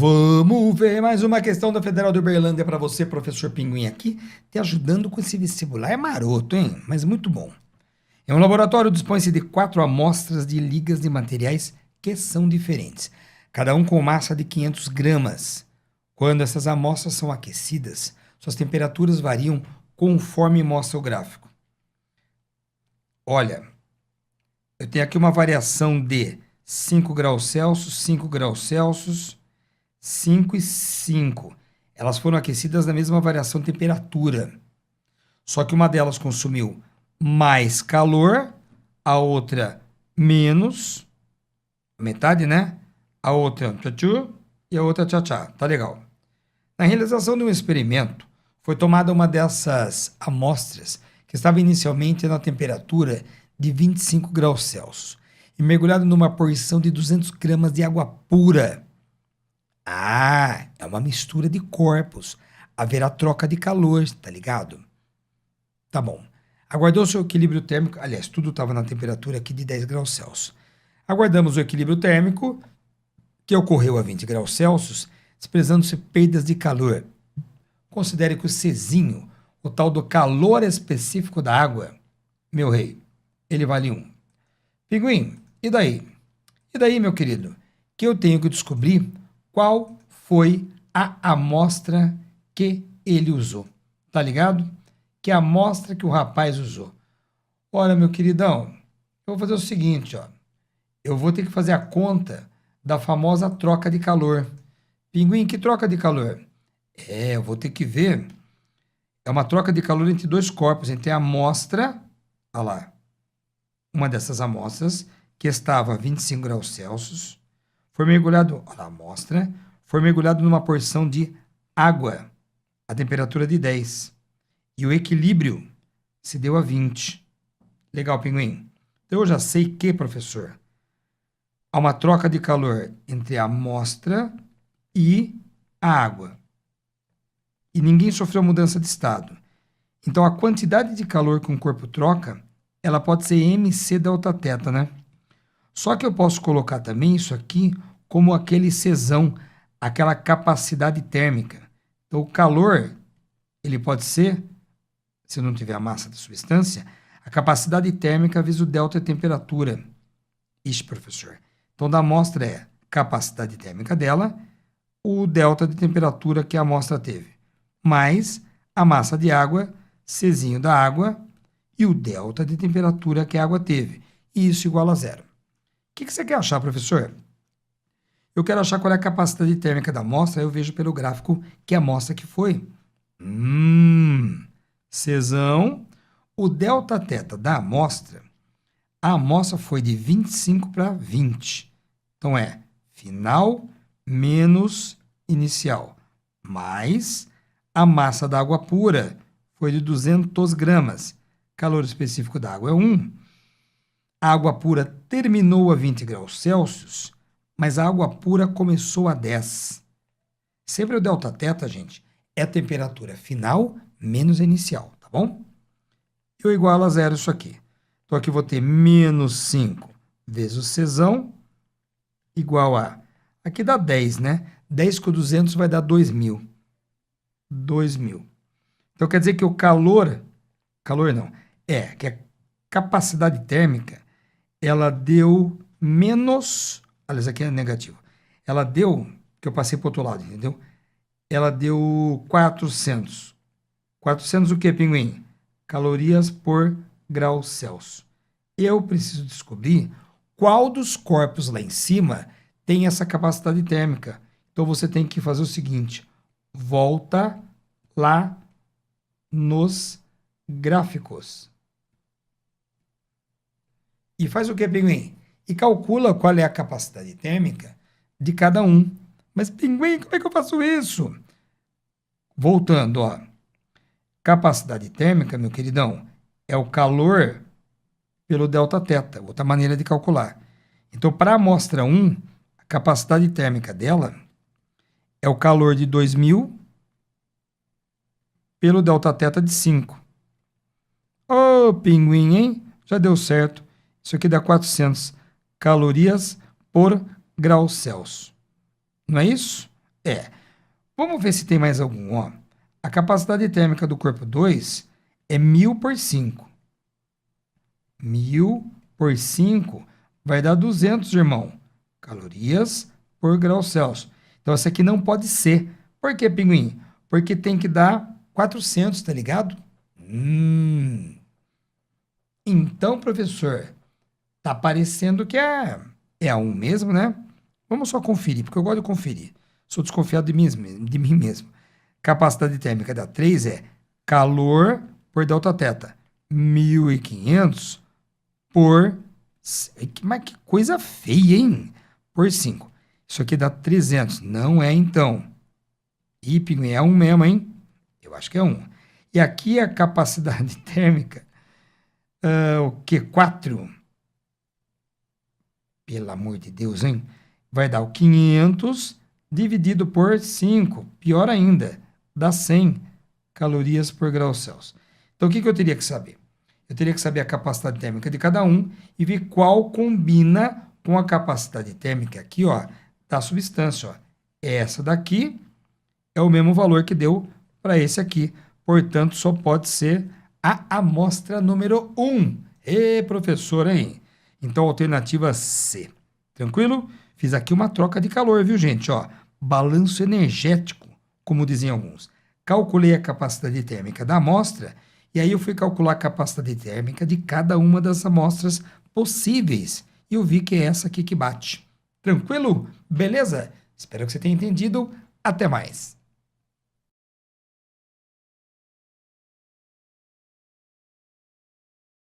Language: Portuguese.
Vamos ver mais uma questão da Federal de Uberlândia para você, professor Pinguim, aqui, te ajudando com esse vestibular. É maroto, hein? Mas muito bom. Em um laboratório dispõe-se de 4 amostras de ligas de materiais que são diferentes, cada um com massa de 500 gramas. Quando essas amostras são aquecidas, suas temperaturas variam conforme mostra o gráfico. Olha, eu tenho aqui uma variação de 5 graus Celsius, 5 graus Celsius, 5 e 5. Elas foram aquecidas na mesma variação de temperatura. Só que uma delas consumiu mais calor, a outra menos, metade, né? A outra tchau e a outra tchau. Tá legal. Na realização de um experimento, foi tomada uma dessas amostras que estava inicialmente na temperatura de 25 graus Celsius e mergulhado numa porção de 200 gramas de água pura. Ah, é uma mistura de corpos. Haverá troca de calor, tá ligado? Tá bom. Aguardou-se o equilíbrio térmico. Aliás, tudo estava na temperatura aqui de 10 graus Celsius. Aguardamos o equilíbrio térmico, que ocorreu a 20 graus Celsius, desprezando-se perdas de calor. Considere que o Czinho, o tal do calor específico da água, meu rei, ele vale 1. Pinguim, e daí? E daí, meu querido? Que eu tenho que descobrir qual foi a amostra que ele usou. Tá ligado? Que amostra que o rapaz usou. Olha, meu queridão, eu vou fazer o seguinte, ó. Eu vou ter que fazer a conta da famosa troca de calor. Pinguim, que troca de calor? Eu vou ter que ver. É uma troca de calor entre dois corpos, entre a amostra, olha lá, uma dessas amostras, que estava a 25 graus Celsius, foi mergulhado, olha lá, a amostra, foi mergulhado numa porção de água, a temperatura de 10. E o equilíbrio se deu a 20. Legal, Pinguim. Então eu já sei que, professor, há uma troca de calor entre a amostra e a água. E ninguém sofreu mudança de estado. Então a quantidade de calor que um corpo troca, ela pode ser mc delta θ, né? Só que eu posso colocar também isso aqui como aquele Czão, aquela capacidade térmica. Então o calor, ele pode ser, se não tiver a massa da substância, a capacidade térmica vezes o delta é temperatura. Ixi, professor. Então da amostra é capacidade térmica dela, o delta de temperatura que a amostra teve, mais a massa de água, Czinho da água, e o delta de temperatura que a água teve. E isso igual a 0. O que você quer achar, professor? Eu quero achar qual é a capacidade térmica da amostra, eu vejo pelo gráfico que amostra que foi. Czão, o delta θ da amostra, a amostra foi de 25 para 20. Então é final menos inicial, mais a massa da água pura foi de 200 gramas. Calor específico da água é 1. A água pura terminou a 20 graus Celsius, mas a água pura começou a 10. Sempre o delta θ, gente, é a temperatura final menos a inicial, tá bom? Eu igualo a 0 isso aqui. Então aqui eu vou ter menos 5 vezes o Czão, igual a... Aqui dá 10, né? 10 com 200 vai dar 2.000. 2.000. Então quer dizer que o calor não, que a capacidade térmica, ela deu menos, aliás, aqui é negativo, ela deu, que eu passei para o outro lado, entendeu? Ela deu 400. 400 o que, Pinguim? Calorias por grau Celsius. Eu preciso descobrir qual dos corpos lá em cima tem essa capacidade térmica. Então você tem que fazer o seguinte, volta lá nos gráficos. E faz o que, Pinguim? E calcula qual é a capacidade térmica de cada um. Mas, Pinguim, como é que eu faço isso? Voltando, ó. Capacidade térmica, meu queridão, é o calor pelo delta θ, outra maneira de calcular. Então, para a amostra 1, a capacidade térmica dela é o calor de 2.000 pelo delta θ de 5. Ô, Pinguim, hein? Já deu certo. Isso aqui dá 400 calorias por grau Celsius. Não é isso? É. Vamos ver se tem mais algum, ó. A capacidade térmica do corpo 2 é 1000 por 5. 1000 por 5 vai dar 200, irmão. Calorias por grau Celsius. Então, essa aqui não pode ser. Por que, pinguim? Porque tem que dar 400, tá ligado? Então, professor, tá parecendo que é a 1 mesmo, né? Vamos só conferir, porque eu gosto de conferir. Sou desconfiado de mim mesmo. Capacidade térmica da 3 é calor por delta teta. 1500 por... Mas que coisa feia, hein? Por 5. Isso aqui dá 300. Não é, então. Ih, pinguim, é 1 mesmo, hein? Eu acho que é 1. E aqui a capacidade térmica, o que? 4. Pelo amor de Deus, hein? Vai dar o 500 dividido por 5. Pior ainda, dá 100 calorias por grau Celsius. Então, o que eu teria que saber? Eu teria que saber a capacidade térmica de cada um e ver qual combina com a capacidade térmica aqui, ó, da substância, ó. Essa daqui é o mesmo valor que deu para esse aqui. Portanto, só pode ser a amostra número 1. Ê, professor, hein? Então, alternativa C. Tranquilo? Fiz aqui uma troca de calor, viu, gente? Ó, balanço energético, como dizem alguns. Calculei a capacidade térmica da amostra e aí eu fui calcular a capacidade térmica de cada uma das amostras possíveis. E eu vi que é essa aqui que bate. Tranquilo? Beleza? Espero que você tenha entendido. Até mais.